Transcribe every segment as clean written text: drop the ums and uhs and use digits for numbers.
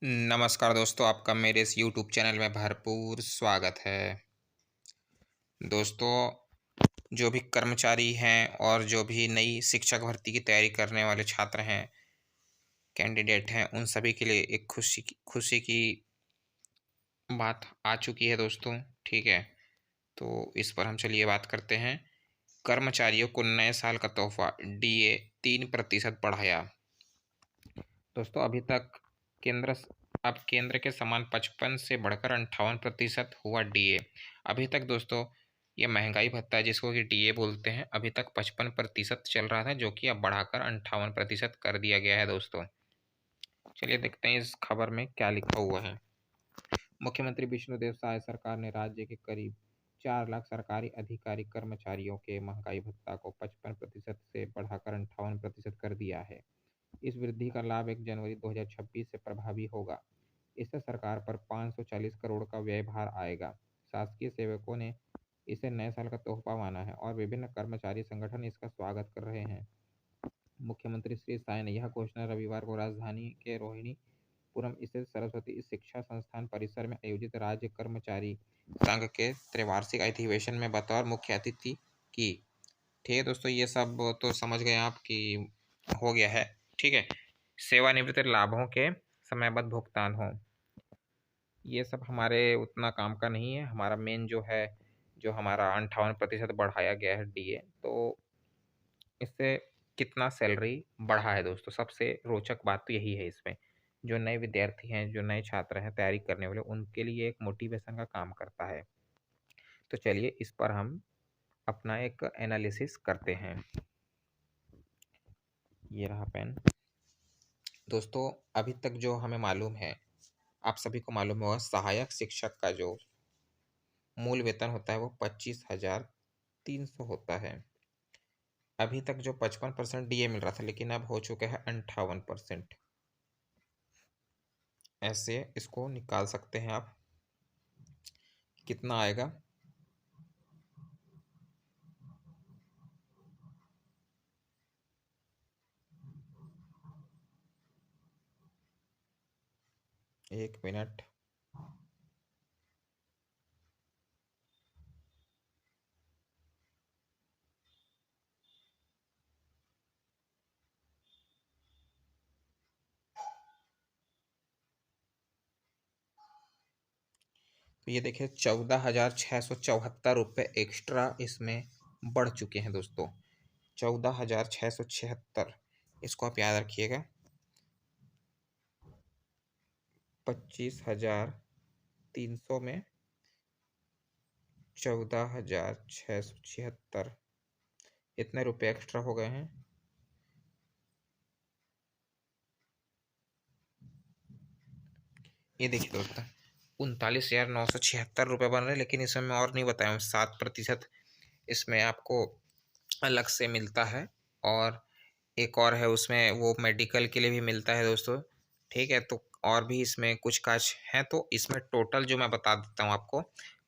नमस्कार दोस्तों, आपका मेरे इस यूट्यूब चैनल में भरपूर स्वागत है। दोस्तों, जो भी कर्मचारी हैं और जो भी नई शिक्षक भर्ती की तैयारी करने वाले छात्र हैं, कैंडिडेट हैं, उन सभी के लिए एक खुशी की बात आ चुकी है दोस्तों, ठीक है? तो इस पर हम चलिए बात करते हैं। कर्मचारियों को नए साल का तोहफ़ा डीए 3% बढ़ाया। दोस्तों, अभी तक केंद्र स अब केंद्र के समान 55 से बढ़कर 58% हुआ डीए। अभी तक दोस्तों ये महँगाई भत्ता है जिसको कि डीए बोलते हैं, अभी तक 55% चल रहा था जो कि अब बढ़ाकर 58% कर दिया गया है दोस्तों। चलिए देखते हैं इस खबर में क्या लिखा हुआ है। मुख्यमंत्री विष्णुदेव साय सरकार ने राज्य के करीब 4 लाख सरकारी अधिकारी कर्मचारियों के महँगाई भत्ता को 55% से बढ़ाकर 58% कर दिया है। इस वृद्धि का लाभ 1 जनवरी 2026 से प्रभावी होगा। इससे सरकार पर 540 करोड़ का व्यय भार आएगा। शासकीय सेवकों ने इसे नए साल का तोहफा माना है और विभिन्न कर्मचारी संगठन इसका स्वागत कर रहे हैं। मुख्यमंत्री श्री साय ने यह घोषणा रविवार को राजधानी के रोहिणीपुरम स्थित सरस्वती शिक्षा संस्थान परिसर में आयोजित राज्य कर्मचारी संघ के त्रिवार्षिक अधिवेशन में बतौर मुख्य अतिथि की। ठीक है दोस्तों, ये सब तो समझ गए आप कि हो गया है, ठीक है? सेवानिवृत्त लाभों के समयबद्ध भुगतान हो, ये सब हमारे उतना काम का नहीं है। हमारा मेन जो है, जो हमारा 58% बढ़ाया गया है डीए, तो इससे कितना सैलरी बढ़ा है दोस्तों, सबसे रोचक बात तो यही है इसमें। जो नए विद्यार्थी हैं, जो नए छात्र हैं तैयारी करने वाले, उनके लिए एक मोटिवेशन का काम करता है। तो चलिए इस पर हम अपना एक एनालिसिस करते हैं। ये रहा पेन। दोस्तों, अभी तक जो हमें मालूम है, आप सभी को मालूम होगा, सहायक शिक्षक का जो मूल वेतन होता है वो 25,300 होता है। अभी तक जो 55% डीए मिल रहा था, लेकिन अब हो चुका है 58%। ऐसे इसको निकाल सकते हैं आप। कितना आएगा? एक मिनट। तो ये देखिए, 14,674 रुपये एक्स्ट्रा इसमें बढ़ चुके हैं दोस्तों। 14,676, इसको आप याद रखिएगा। 25,300 में 14,676, इतने रुपये एक्स्ट्रा हो गए हैं। ये देखिए दोस्तों, 39,976 रुपये बन रहे हैं, लेकिन इसमें मैं और नहीं बताया हूँ, 7% इसमें आपको अलग से मिलता है। और एक और है, उसमें वो मेडिकल के लिए भी मिलता है दोस्तों, ठीक है? तो और भी इसमें कुछ काज हैं, तो इसमें टोटल जो मैं बता देता हूँ आपको,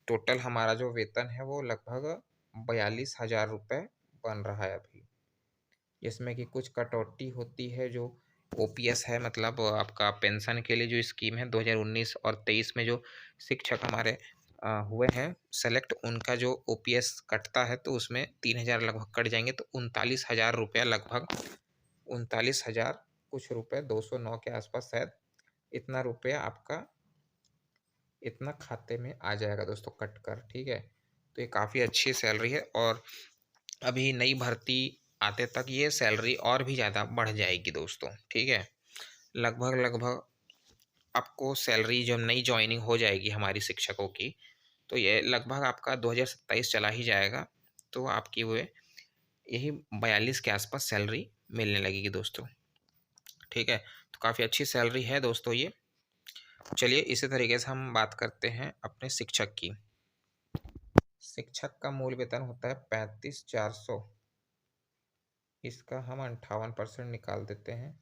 टोटल हमारा जो वेतन है वो लगभग 42,000 रुपये बन रहा है अभी। इसमें कि कुछ कटौती होती है, जो ओपीएस है, मतलब आपका पेंशन के लिए जो स्कीम है 2019 और 23 में जो शिक्षक हमारे हुए हैं सेलेक्ट, उनका जो ओपीएस कटता है तो उसमें 3,000 लगभग कट जाएंगे, तो 39,000 रुपया लगभग, 39,000 कुछ रुपये, 209 के आसपास शायद, इतना रुपया आपका इतना खाते में आ जाएगा दोस्तों कट कर, ठीक है? तो ये काफ़ी अच्छी सैलरी है, और अभी नई भर्ती आते तक ये सैलरी और भी ज़्यादा बढ़ जाएगी दोस्तों, ठीक है? लगभग लगभग आपको सैलरी जब नई जॉइनिंग हो जाएगी हमारी शिक्षकों की, तो ये लगभग आपका 2027 चला ही जाएगा, तो आपकी वो यही 42 के आसपास सैलरी मिलने लगेगी दोस्तों, ठीक है? तो काफ़ी अच्छी सैलरी है दोस्तों ये। चलिए इसी तरीके से हम बात करते हैं अपने शिक्षक की। शिक्षक का मूल वेतन होता है 35,400, इसका हम 58% निकाल देते हैं।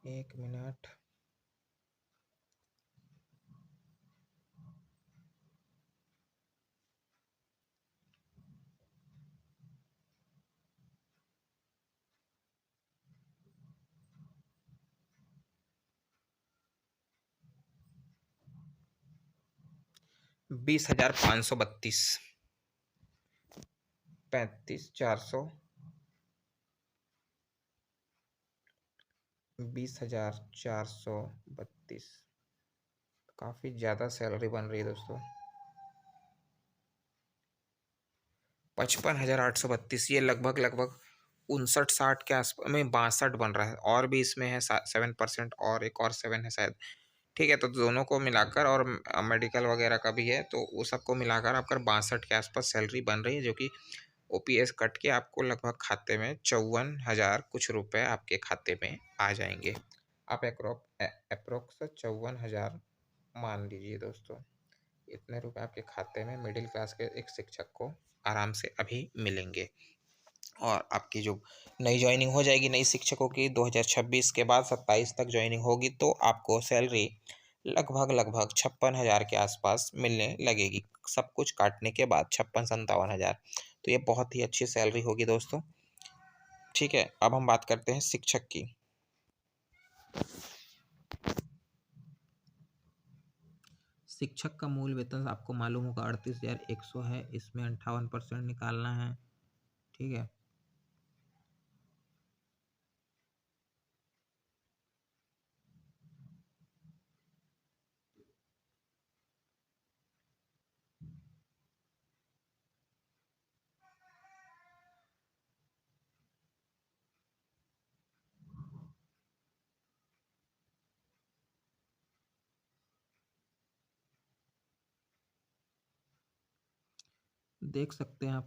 एक मिनट। $20,532। 35,400। 20,432। काफ़ी ज़्यादा सैलरी बन रही है दोस्तों। 55,832, ये लगभग लगभग 59-60 के आस में 62 बन रहा है, और भी इसमें है 7% और एक और 7 है शायद। ठीक है, तो दोनों को मिलाकर और मेडिकल वगैरह का भी है, तो वो सबको मिलाकर आपका 62 के आसपास सैलरी बन रही है, जो कि ओपीएस कट के आपको लगभग खाते में 54,000 कुछ रुपए आपके खाते में आ जाएंगे। आप अप्रोक्स 54,000 मान लीजिए दोस्तों। इतने रुपए आपके खाते में मिडिल क्लास के एक शिक्षक को आराम से अभी मिलेंगे। और आपकी जो नई जॉइनिंग हो जाएगी नई शिक्षकों की 2026 के बाद 27 तक जॉइनिंग होगी, तो आपको सैलरी लगभग लगभग 56,000 के आसपास मिलने लगेगी, सब कुछ काटने के बाद 56-57,000। तो ये बहुत ही अच्छी सैलरी होगी दोस्तों। ठीक है, अब हम बात करते हैं शिक्षक की। शिक्षक का मूल वेतन आपको मालूम होगा 38,100 है, इसमें 58% निकालना है। ठीक है, देख सकते हैं आप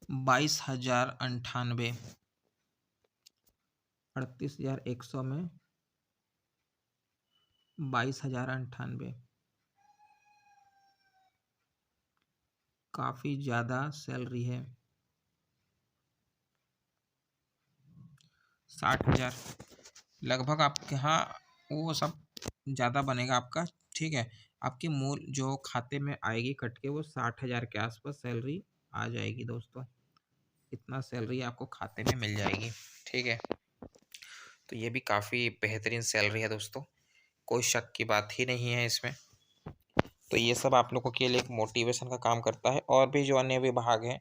22,098। 38,100 में 22,098, काफ़ी ज़्यादा सैलरी है। 60,000 लगभग आपके यहाँ वो सब ज़्यादा बनेगा आपका। ठीक है, आपकी मूल जो खाते में आएगी कट के वो 60,000 के आसपास सैलरी आ जाएगी दोस्तों। इतना सैलरी आपको खाते में मिल जाएगी। ठीक है, तो ये भी काफ़ी बेहतरीन सैलरी है दोस्तों, कोई शक की बात ही नहीं है इसमें। तो ये सब आप लोगों के लिए एक मोटिवेशन का काम करता है, और भी जो अन्य विभाग हैं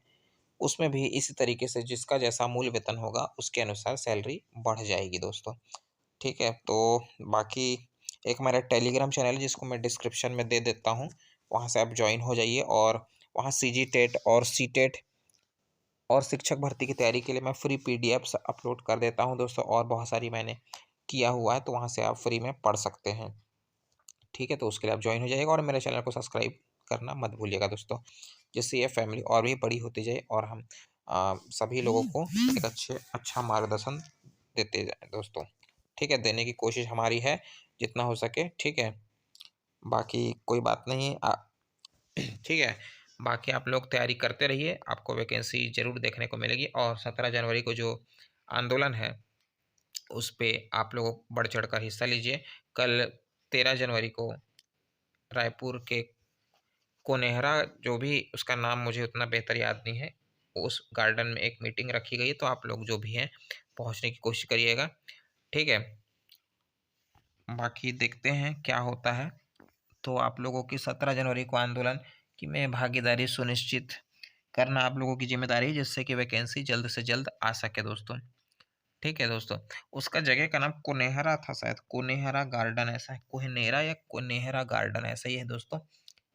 उसमें भी इसी तरीके से जिसका जैसा मूल वेतन होगा उसके अनुसार सैलरी बढ़ जाएगी दोस्तों। ठीक है, तो बाकी एक मेरा टेलीग्राम चैनल है जिसको मैं डिस्क्रिप्शन में दे देता हूँ, वहाँ से आप ज्वाइन हो जाइए। और वहाँ सीजी टेट और सी टेट और शिक्षक भर्ती की तैयारी के लिए मैं फ्री पीडीएफ्स अपलोड कर देता हूँ दोस्तों, और बहुत सारी मैंने किया हुआ है, तो वहाँ से आप फ्री में पढ़ सकते हैं। ठीक है, तो उसके लिए आप ज्वाइन हो जाइएगा, और मेरे चैनल को सब्सक्राइब करना मत भूलिएगा दोस्तों, जिससे ये फैमिली और भी बड़ी होती जाए और हम सभी लोगों को एक अच्छा मार्गदर्शन देते जाए दोस्तों। ठीक है, देने की कोशिश हमारी है जितना हो सके। ठीक है, बाकी कोई बात नहीं ठीक है, बाकी आप लोग तैयारी करते रहिए, आपको वैकेंसी ज़रूर देखने को मिलेगी। और 17 जनवरी को जो आंदोलन है उस पे आप लोग बढ़ चढ़ कर हिस्सा लीजिए। कल 13 जनवरी को रायपुर के कोनेहरा, जो भी उसका नाम मुझे उतना बेहतर याद नहीं है, उस गार्डन में एक मीटिंग रखी गई है, तो आप लोग जो भी हैं पहुंचने की कोशिश करिएगा। ठीक है, बाकी देखते हैं क्या होता है। तो आप लोगों की 17 जनवरी को आंदोलन की में भागीदारी सुनिश्चित करना आप लोगों की जिम्मेदारी है, जिससे कि वैकेंसी जल्द से जल्द आ सके दोस्तों। ठीक है दोस्तों, उसका जगह का नाम कोनेहरा था शायद, कोनेहरा गार्डन ऐसा है, कोहनेरा या कोनेहरा गार्डन ऐसा ही है दोस्तों,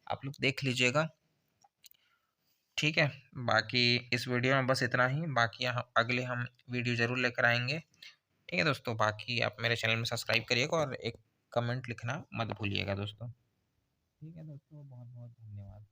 आप लोग देख लीजिएगा। ठीक है, बाकी इस वीडियो में बस इतना ही, बाकी यहाँ अगले हम वीडियो ज़रूर लेकर आएंगे। ठीक है दोस्तों, बाकी आप मेरे चैनल में सब्सक्राइब करिएगा और एक कमेंट लिखना मत भूलिएगा दोस्तों। ठीक है दोस्तों, बहुत बहुत धन्यवाद।